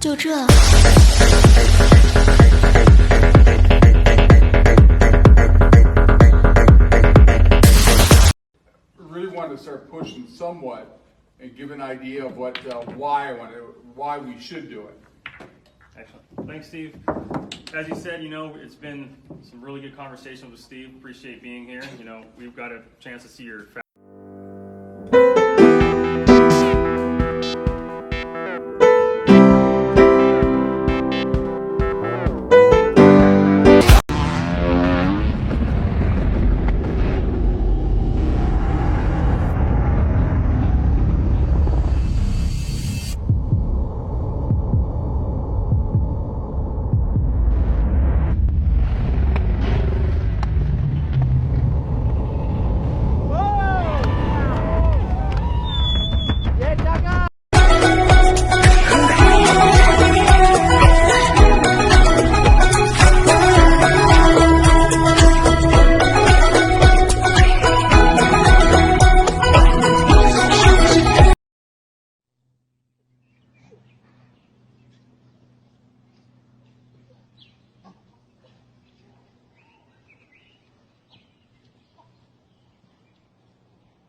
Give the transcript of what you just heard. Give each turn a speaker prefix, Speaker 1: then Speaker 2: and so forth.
Speaker 1: 就这。
Speaker 2: Really wanted to start pushing somewhat and give an idea of what why we should do it.
Speaker 3: Excellent. Thanks, Steve. As you said, it's been some really good conversation with Steve. Appreciate being here. We've got a chance to see your